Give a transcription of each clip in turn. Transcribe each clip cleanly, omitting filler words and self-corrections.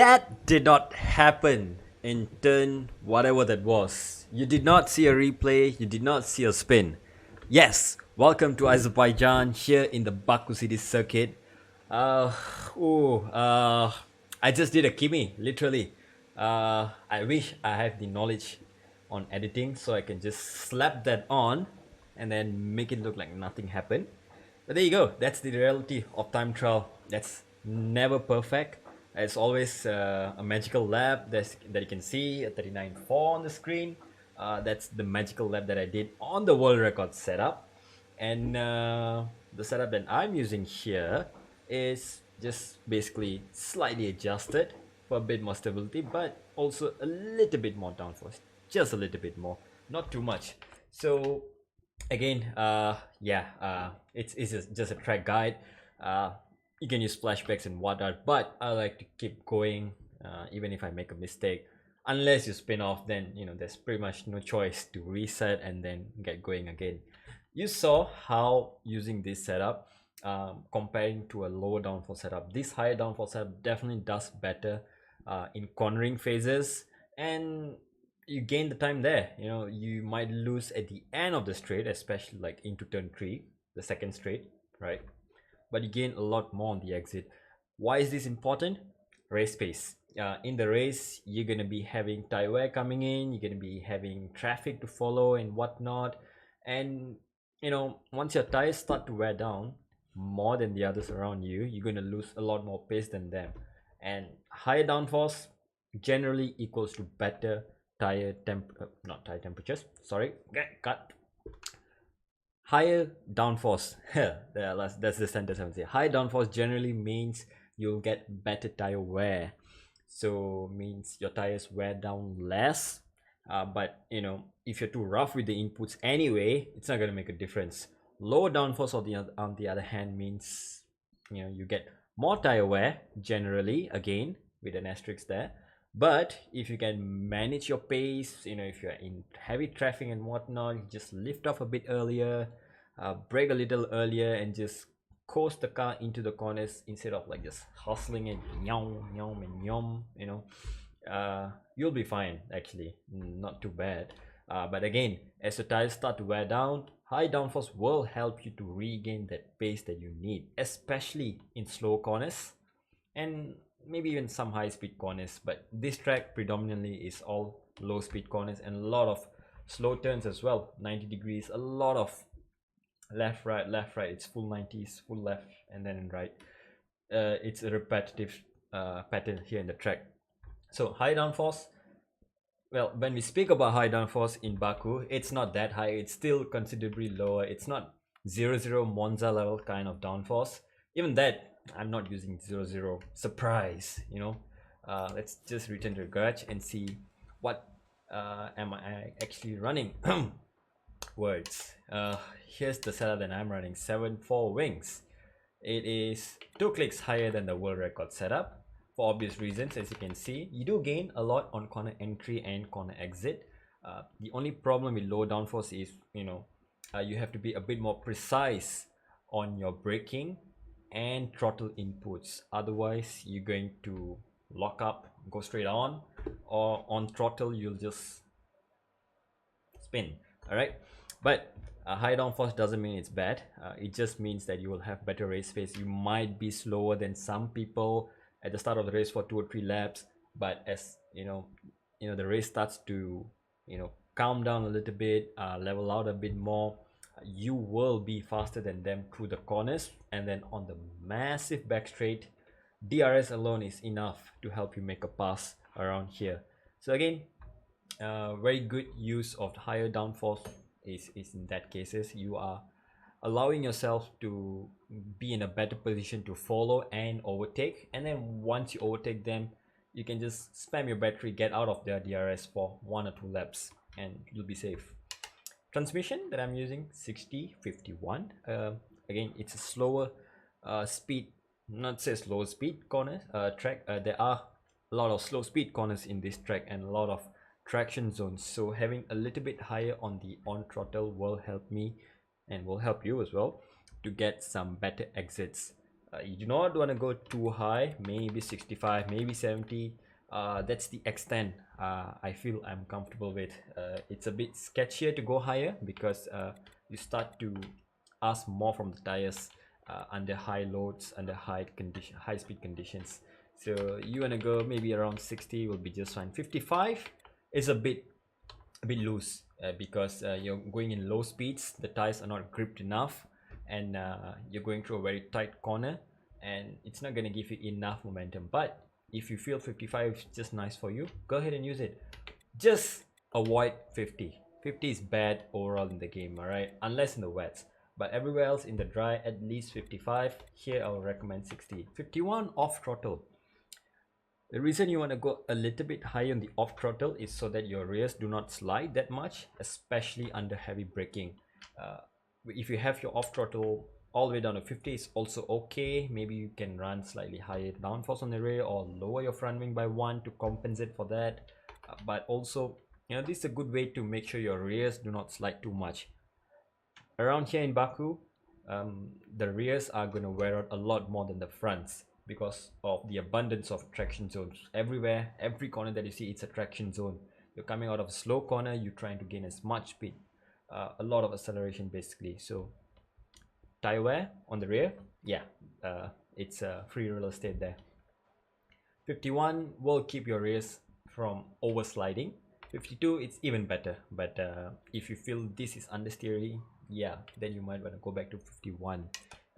That did not happen in turn whatever that was. You did not see a replay, you did not see a spin. Yes, welcome to Azerbaijan here in the Baku City Circuit. Uh, ooh, uh, I just did a Kimi, literally. I wish I have the knowledge on editing so I can just slap that on and then make it look like nothing happened. But there you go. That's the reality of time trial. That's never perfect. It's always a magical lap that you can see, a 39.4 on the screen. That's the magical lap that I did on the world record setup. And the setup that I'm using here is just basically slightly adjusted for a bit more stability, but also a little bit more downforce. Just a little bit more, not too much. So again, it's just a track guide. You can use flashbacks and whatnot, but I like to keep going even if I make a mistake. Unless you spin off, then there's pretty much no choice to reset and then get going again. You saw how using this setup comparing to a lower downforce setup, this higher downforce setup definitely does better in cornering phases, and you gain the time there. You might lose at the end of the straight, especially like into turn 3, the second straight, right? But you gain a lot more on the exit. Why is this important? Race pace. In the race, you're gonna be having tire wear coming in, you're gonna be having traffic to follow and whatnot, and once your tires start to wear down more than the others around you, you're gonna lose a lot more pace than them. And higher downforce generally equals to better not tire temperatures, sorry, cut. Higher downforce, that's the sentence I would say. High downforce generally means you'll get better tire wear, so means your tires wear down less. But if you're too rough with the inputs anyway, it's not going to make a difference. Lower downforce on the other hand means you get more tire wear generally, again with an asterisk there. But if you can manage your pace, if you're in heavy traffic and whatnot, you just lift off a bit earlier, brake a little earlier, and just coast the car into the corners instead of like just hustling and yum yum and yum. You'll be fine, actually, not too bad. But again, as the tires start to wear down, high downforce will help you to regain that pace that you need, especially in slow corners and maybe even some high speed corners. But this track predominantly is all low speed corners and a lot of slow turns as well, 90 degrees, a lot of left right, it's full 90s, full left and then right. It's a repetitive pattern here in the track. So high downforce, well, when we speak about high downforce in Baku, it's not that high, it's still considerably lower. It's not 0-0 Monza level kind of downforce. Even that, I'm not using 0-0. Surprise, let's just return to the garage and see what am I actually running. Words. Here's the setup that I'm running, 7.4 wings. It is 2 clicks higher than the world record setup. For obvious reasons, as you can see, you do gain a lot on corner entry and corner exit. The only problem with low downforce is you have to be a bit more precise on your braking and throttle inputs. Otherwise, you're going to lock up, go straight on, or on throttle you'll just spin. All right, but high downforce doesn't mean it's bad. It just means that you will have better race pace. You might be slower than some people at the start of the race for 2 or 3 laps, but as the race starts to calm down a little bit, level out a bit more, you will be faster than them through the corners, and then on the massive back straight, DRS alone is enough to help you make a pass around here. So again, very good use of higher downforce is in that cases. You are allowing yourself to be in a better position to follow and overtake, and then once you overtake them, you can just spam your battery, get out of their DRS for 1 or 2 laps, and you'll be safe. Transmission that I'm using, 6051. Again, it's a slower speed, not say slow speed corners track. There are a lot of slow speed corners in this track and a lot of traction zones, so having a little bit higher on the on throttle will help me and will help you as well to get some better exits You do not want to go too high, maybe 65, maybe 70. That's the extent I feel I'm comfortable with. It's a bit sketchier to go higher because you start to ask more from the tires under high loads, under high speed conditions. So you want to go maybe around 60 will be just fine. 55 is a bit loose because you're going in low speeds, the tires are not gripped enough, and you're going through a very tight corner, and it's not going to give you enough momentum. But if you feel 55 is just nice for you, go ahead and use it. Just avoid 50. 50 is bad overall in the game, alright, unless in the wets, but everywhere else in the dry at least 55. Here I will recommend 60. 51 off throttle. The reason you want to go a little bit higher on the off throttle is so that your rears do not slide that much, especially under heavy braking. If you have your off throttle all the way down to 50 is also okay. Maybe you can run slightly higher downforce on the rear or lower your front wing by 1 to compensate for that. But also, this is a good way to make sure your rears do not slide too much. Around here in Baku, the rears are going to wear out a lot more than the fronts because of the abundance of traction zones. Everywhere, every corner that you see, it's a traction zone. You're coming out of a slow corner, you're trying to gain as much speed, a lot of acceleration basically. So tire wear on the rear, yeah, it's a free real estate there. 51 will keep your rears from oversliding. 52 it's even better, but if you feel this is understeery, yeah, then you might want to go back to 51.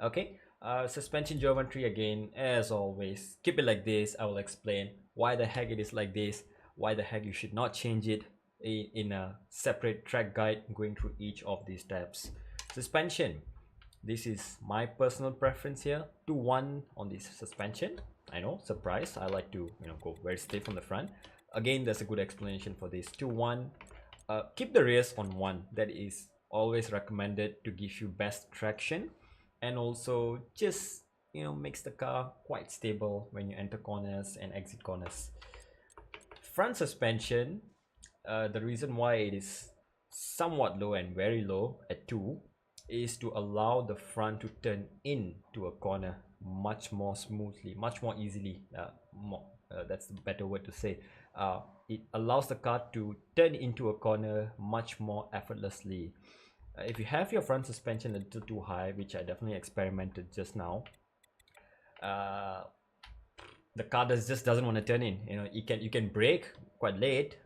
Okay, suspension geometry, again, as always, keep it like this. I will explain why the heck it is like this, why the heck you should not change it in a separate track guide going through each of these steps. Suspension, this is my personal preference here. 2-1 on this suspension. I know, surprise, I like to go very stiff on the front. Again, there's a good explanation for this. 2-1, keep the rears on 1. That is always recommended to give you best traction, and also just makes the car quite stable when you enter corners and exit corners. Front suspension, the reason why it is somewhat low and very low at 2 is to allow the front to turn into a corner much more smoothly, much more easily. That's the better word to say. It allows the car to turn into a corner much more effortlessly. If you have your front suspension a little too high, which I definitely experimented just now, the car just doesn't want to turn in. You can brake quite late.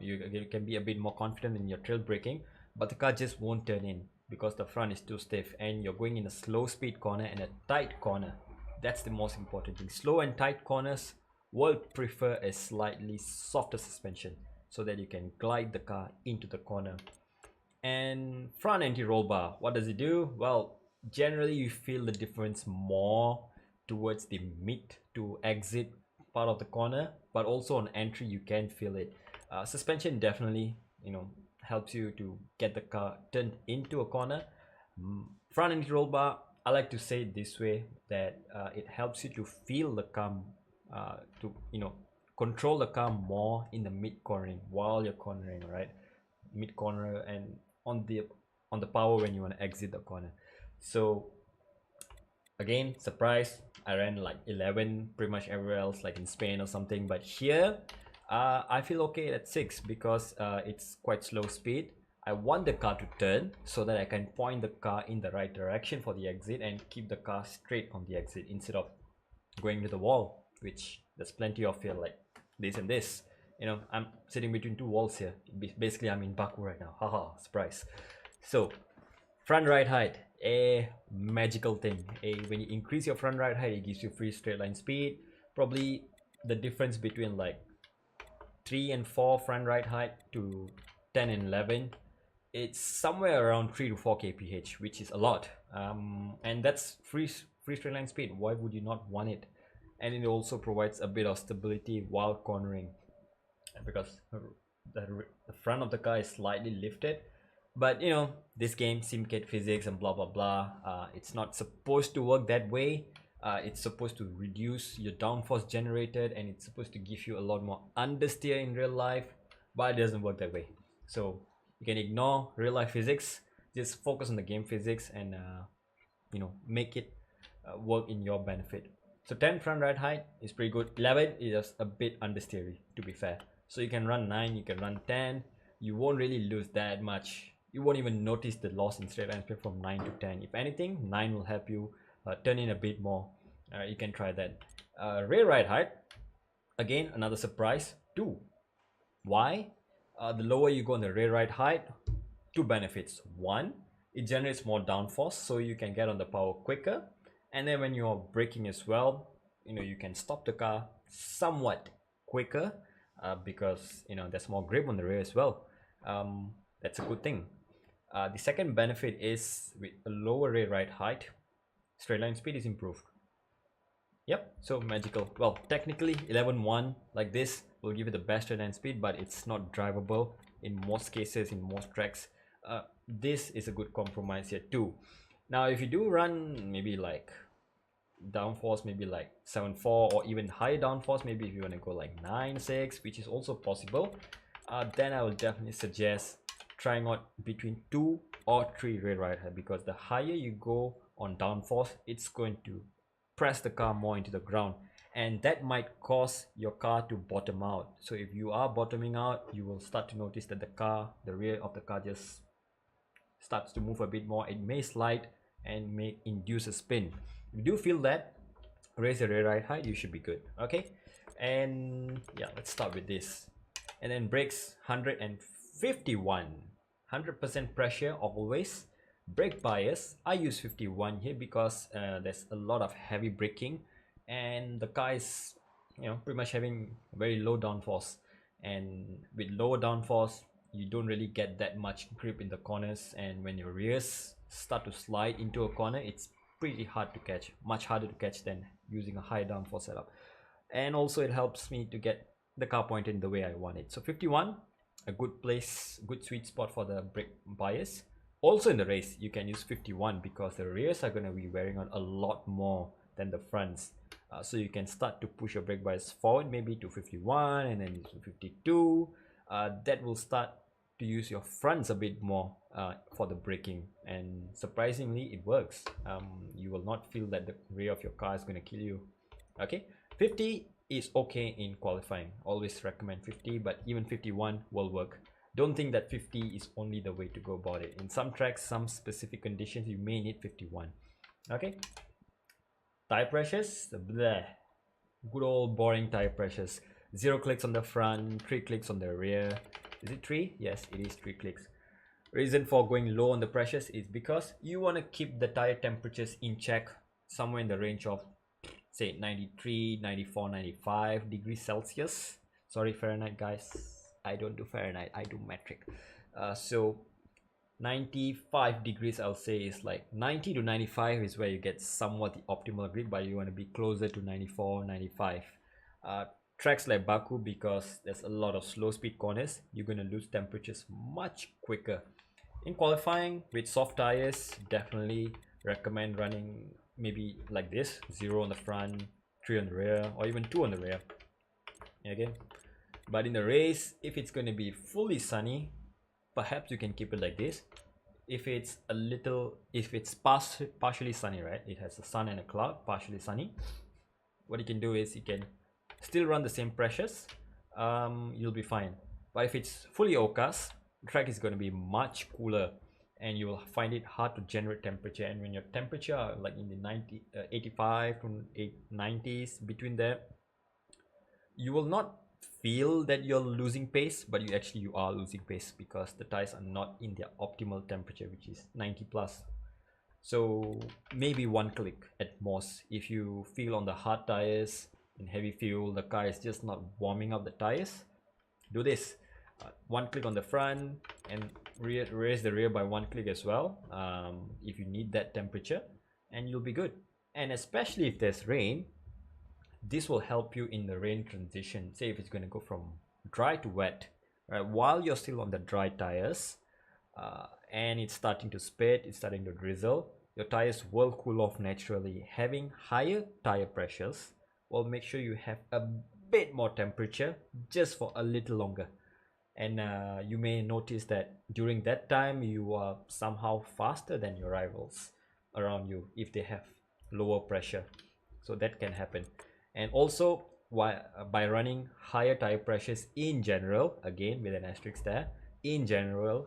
You can be a bit more confident in your trail braking, but the car just won't turn in because the front is too stiff, and you're going in a slow speed corner and a tight corner. That's the most important thing. Slow and tight corners will prefer a slightly softer suspension so that you can glide the car into the corner. And front anti-roll bar, what does it do? Well, generally you feel the difference more towards the mid to exit part of the corner, but also on entry you can feel it. Suspension definitely helps you to get the car turned into a corner. Front anti-roll bar, I like to say it this way, that it helps you to feel the car, to control the car more in the mid cornering while you're cornering, right? Mid corner and on the power when you want to exit the corner. So again, surprise, I ran like 11 pretty much everywhere else, like in Spain or something, but here I feel okay at 6 because it's quite slow speed. I want the car to turn so that I can point the car in the right direction for the exit and keep the car straight on the exit instead of going to the wall, which there's plenty of here, like this and this. I'm sitting between 2 walls here. Basically, I'm in Baku right now. Haha, surprise. So, front ride height, a magical thing. When you increase your front ride height, it gives you free straight line speed. Probably the difference between like 3 and 4 front ride height to 10 and 11, it's somewhere around 3 to 4 kph, which is a lot. And that's free straight line speed. Why would you not want it? And it also provides a bit of stability while cornering, because the front of the car is slightly lifted. But this game, simulate physics and blah blah blah, it's not supposed to work that way. It's supposed to reduce your downforce generated, and it's supposed to give you a lot more understeer in real life, but it doesn't work that way. So you can ignore real life physics, just focus on the game physics, and make it work in your benefit. So 10 front ride height is pretty good. 11 is just a bit understeery, to be fair. So you can run 9, you can run 10. You won't really lose that much. You won't even notice the loss in straight line speed from 9 to 10. If anything, 9 will help you turn in a bit more. You can try that. Rear ride height, again another surprise, 2. Why? The lower you go on the rear ride height, 2 benefits. 1, it generates more downforce, so you can get on the power quicker. And then when you're braking as well, you can stop the car somewhat quicker because there's more grip on the rear as well. That's a good thing. The second benefit is with a lower rear ride height, straight line speed is improved. Yep, so magical. Well, technically 11.1 like this will give you the best straight line speed, but it's not drivable in most cases, in most tracks. This is a good compromise here too. Now if you do run maybe like downforce, maybe like 7.4 or even higher downforce, maybe if you want to go like 9.6, which is also possible, then I will definitely suggest trying out between 2 or 3 rear ride height, because the higher you go on downforce, it's going to press the car more into the ground, and that might cause your car to bottom out. So if you are bottoming out, you will start to notice that the rear of the car just starts to move a bit more. It may slide and may induce a spin. If you do feel that, raise the rear ride height, you should be good. Okay, and yeah, let's start with this. And then brakes, 151, 100% pressure always. Brake bias, I use 51 here because there's a lot of heavy braking and the car is pretty much having very low downforce, and with lower downforce you don't really get that much grip in the corners, and when your rears start to slide into a corner, it's pretty hard to catch, much harder to catch than using a high downforce setup. And also it helps me to get the car pointed in the way I want it. So 51, a good place, good sweet spot for the brake bias. Also in the race, you can use 51 because the rears are going to be wearing on a lot more than the fronts. So you can start to push your brake bias forward maybe to 51 and then to 52. That will start to use your fronts a bit more for the braking, and surprisingly it works. You will not feel that the rear of your car is going to kill you. Okay, 50 is okay in qualifying. Always recommend 50, but even 51 will work. Don't think that 50 is only the way to go about it. In some tracks, some specific conditions, you may need 51. Okay. Tire pressures, bleh. Good old boring tire pressures. 0 clicks on the front, 3 clicks on the rear. Is it 3? Yes, it is 3 clicks. Reason for going low on the pressures is because you want to keep the tire temperatures in check, somewhere in the range of say 93, 94, 95 degrees Celsius. Sorry, Fahrenheit guys. I don't do Fahrenheit, I do metric. So 95 degrees, I'll say, is like 90 to 95 is where you get somewhat the optimal grip, but you want to be closer to 94, 95. Tracks like Baku, because there's a lot of slow speed corners, you're going to lose temperatures much quicker. In qualifying with soft tires, definitely recommend running maybe like this: 0 on the front, 3 on the rear, or even 2 on the rear. Okay. But in the race, if it's going to be fully sunny, perhaps you can keep it like this. If it's partially sunny, right? It has a sun and a cloud, partially sunny. What you can do is you can still run the same pressures. You'll be fine. But if it's fully overcast, the track is going to be much cooler, and you will find it hard to generate temperature. And when your temperature are like in the 85 to 90s, between there, you will not feel that you're losing pace, but you are losing pace because the tires are not in their optimal temperature, which is 90 plus. So maybe 1 click at most. If you feel on the hard tires in heavy fuel, the car is just not warming up the tires, do this: 1 click on the front and raise the rear by 1 click as well, if you need that temperature, and you'll be good. And especially if there's rain, this will help you in the rain transition. Say if it's going to go from dry to wet, right? While you're still on the dry tires and it's starting to spit, it's starting to drizzle, your tires will cool off naturally. Having higher tire pressures will make sure you have a bit more temperature just for a little longer. And you may notice that during that time you are somehow faster than your rivals around you if they have lower pressure, so that can happen. And also by running higher tire pressures in general, again with an asterisk there, in general,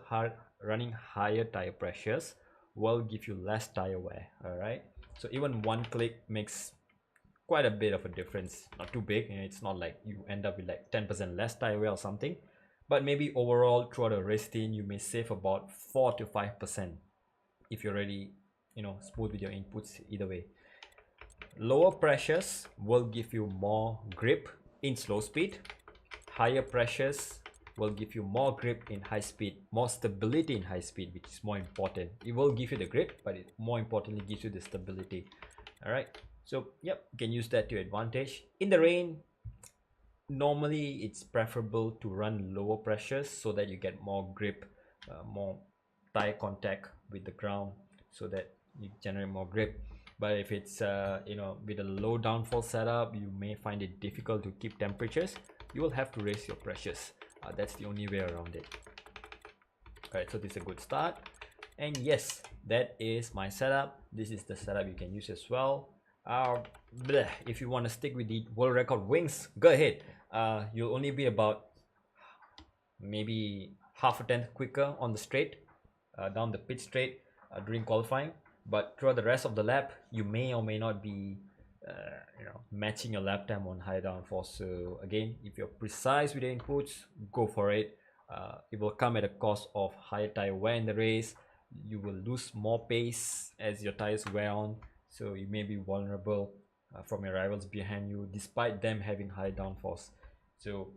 running higher tire pressures will give you less tire wear. All right, so even one click makes quite a bit of a difference. Not too big, and it's not like you end up with like 10% less tire wear or something, but maybe overall throughout a race stint you may save about 4 to 5% if you're already, you know, smooth with your inputs. Either way, lower pressures will give you more grip in slow speed. Higher pressures will give you more grip in high speed, more stability in high speed, which is more important. It will give you the grip, but it more importantly gives you the stability. All right, so yep, you can use that to your advantage. In the rain, normally it's preferable to run lower pressures so that you get more grip, more tire contact with the ground, so that you generate more grip. But if it's you know, with a low downfall setup, you may find it difficult to keep temperatures. You will have to raise your pressures. That's the only way around it. All right, so this is a good start. And yes, that is my setup. This is the setup you can use as well. If you want to stick with the world record wings, go ahead. You'll only be about maybe half a tenth quicker on the straight, down the pit straight during qualifying, but throughout the rest of the lap you may or may not be you know, matching your lap time on high downforce. So again, if you're precise with the inputs, go for it. It will come at a cost of higher tire wear in the race. You will lose more pace as your tires wear on, so you may be vulnerable from your rivals behind you despite them having high downforce. So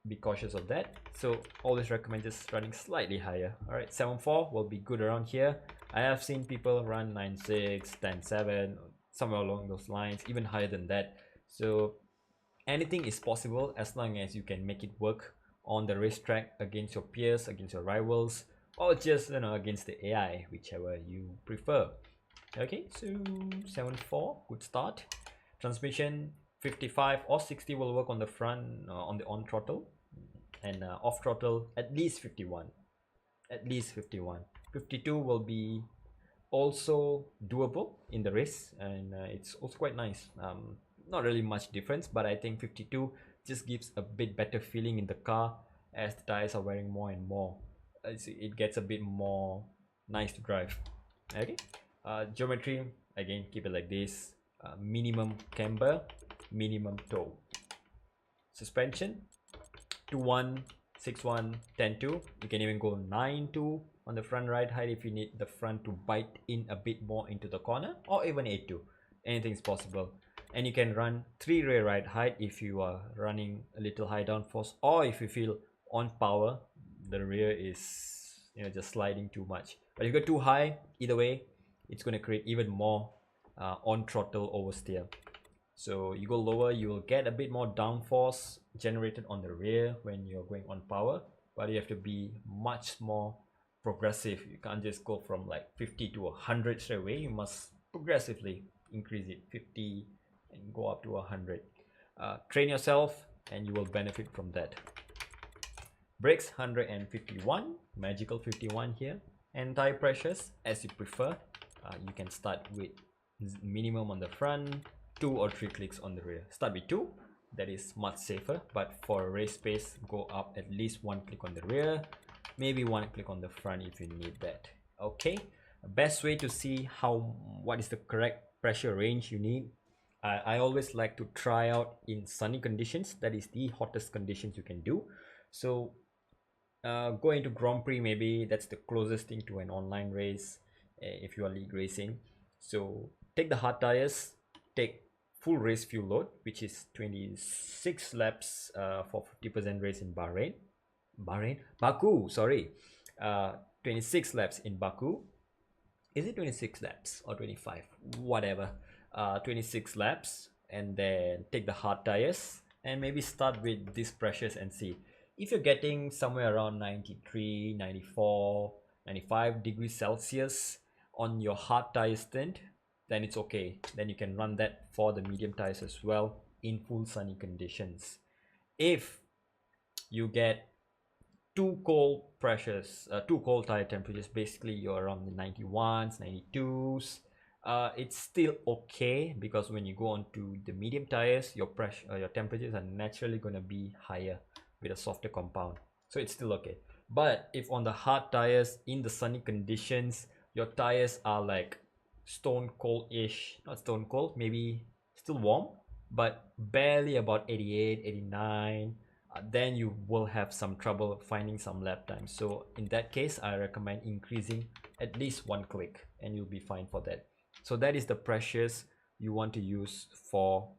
be cautious of that. So always recommend just running slightly higher. All right, 7.4 will be good around here. I have seen people run 9.6, 10.7, somewhere along those lines, even higher than that. So anything is possible as long as you can make it work on the racetrack against your peers, against your rivals, or just, you know, against the AI, whichever you prefer. Okay, so 7.4, good start. Transmission 55 or 60 will work on the front, on the on throttle, and off throttle at least 51. At least 51. 52 will be also doable in the race, and it's also quite nice. Not really much difference, but I think 52 just gives a bit better feeling in the car as the tires are wearing more and more. It gets a bit more nice to drive. Okay, geometry, again, keep it like this. Minimum camber, minimum toe. Suspension 2.1, 6.1, 10.2. You can even go 9.2 on the front ride height if you need the front to bite in a bit more into the corner, or even 8.2. Anything is possible. And you can run 3 rear ride height if you are running a little high downforce, or if you feel on power the rear is, you know, just sliding too much. But if you go too high, either way, it's going to create even more on throttle oversteer. So you go lower, you will get a bit more downforce generated on the rear when you're going on power, but you have to be much more progressive. You can't just go from like 50 to 100 straight away. You must progressively increase it, 50 and go up to 100. Train yourself and you will benefit from that. Brakes 151, magical 51 here. And tire pressures, as you prefer. You can start with minimum on the front, 2 or 3 clicks on the rear. Start with 2, that is much safer, but for race pace, go up at least 1 click on the rear, maybe 1 click on the front if you need that. Okay, best way to see what is the correct pressure range you need, I always like to try out in sunny conditions. That is the hottest conditions you can do. So go into Grand Prix, maybe that's the closest thing to an online race if you are league racing. So take the hard tires, take full race fuel load, which is 26 laps for 50% race in Baku, sorry. 26 laps in Baku. Is it 26 laps or 25? Whatever. 26 laps, and then take the hard tires and maybe start with these pressures and see. If you're getting somewhere around 93, 94, 95 degrees Celsius on your hard tire stint, then it's okay. Then you can run that for the medium tires as well in full sunny conditions. If you get too cold tire temperatures, basically you're around the 91s, 92s, it's still okay, because when you go on to the medium tires, your pressure, your temperatures are naturally going to be higher with a softer compound, so it's still okay. But if on the hard tires in the sunny conditions, your tires are like stone cold-ish, not stone cold, maybe still warm, but barely about 88, 89, then you will have some trouble finding some lap time. So in that case, I recommend increasing at least 1 click and you'll be fine for that. So that is the pressures you want to use for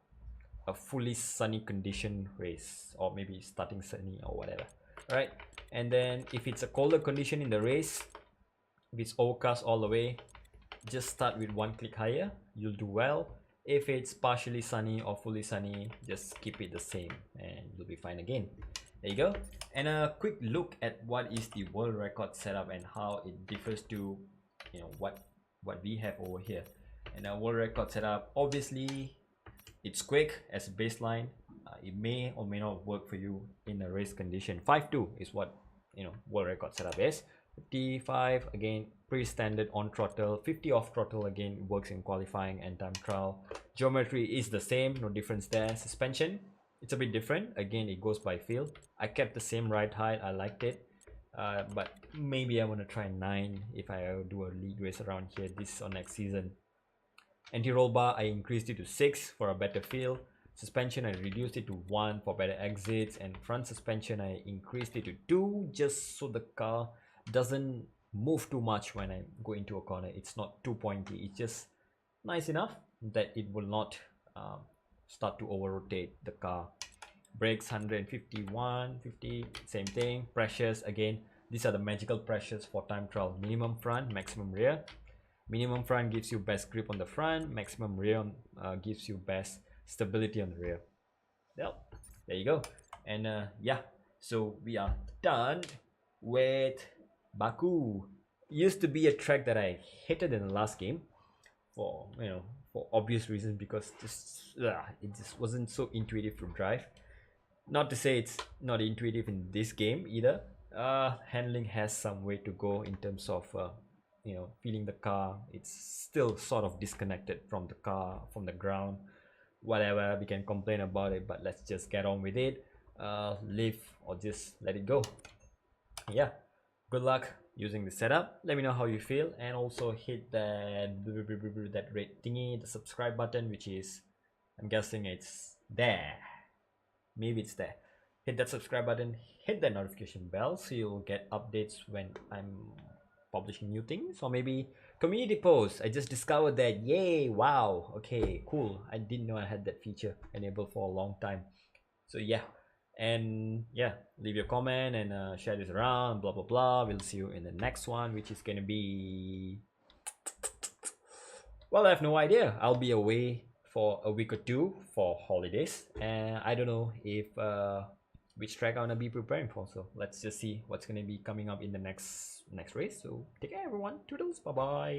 a fully sunny condition race, or maybe starting sunny or whatever. All right, and then if it's a colder condition in the race, if it's overcast all the way, just start with 1 click higher, you'll do well. If it's partially sunny or fully sunny, just keep it the same and you'll be fine again. There you go. And a quick look at what is the world record setup and how it differs to, you know, what we have over here. And a world record setup, obviously it's quick as a baseline. It may or may not work for you in a race condition. 5.2 is what, you know, world record setup is. 55 again, pretty standard on throttle. 50 off throttle again, works in qualifying and time trial. Geometry is the same, no difference there. Suspension, it's a bit different. Again, it goes by feel. I kept the same ride height, I liked it. But maybe I want to try 9 if I do a league race around here this or next season. Anti-roll bar, I increased it to 6 for a better feel. Suspension, I reduced it to 1 for better exits. And front suspension, I increased it to 2 just so the car doesn't move too much when I go into a corner. It's not too pointy, it's just nice enough that it will not start to over rotate the car. Brakes 151, 50, same thing. Pressures, again, these are the magical pressures for time trial. Minimum front, maximum rear. Minimum front gives you best grip on the front, maximum rear gives you best stability on the rear. Well, there you go. And yeah, so we are done with Baku. Used to be a track that I hated in the last game for, you know, for obvious reasons, because it just wasn't so intuitive to drive. Not to say it's not intuitive in this game either. Handling has some way to go in terms of you know, feeling the car. It's still sort of disconnected from the car, from the ground. Whatever, we can complain about it, but let's just get on with it. Live or just let it go. Yeah, good luck using the setup. Let me know how you feel, and also hit that red thingy, the subscribe button, which is, I'm guessing it's there. Maybe it's there. Hit that subscribe button, hit that notification bell so you'll get updates when I'm publishing new things, or maybe community posts. I just discovered that. Yay, wow, okay, cool. I didn't know I had that feature enabled for a long time. So yeah, and yeah, leave your comment and share this around, blah blah blah. We'll see you in the next one, which is gonna be, well, I have no idea. I'll be away for a week or two for holidays, and I don't know if which track I'm gonna be preparing for. So let's just see what's gonna be coming up in the next race. So take care everyone, toodles, bye bye.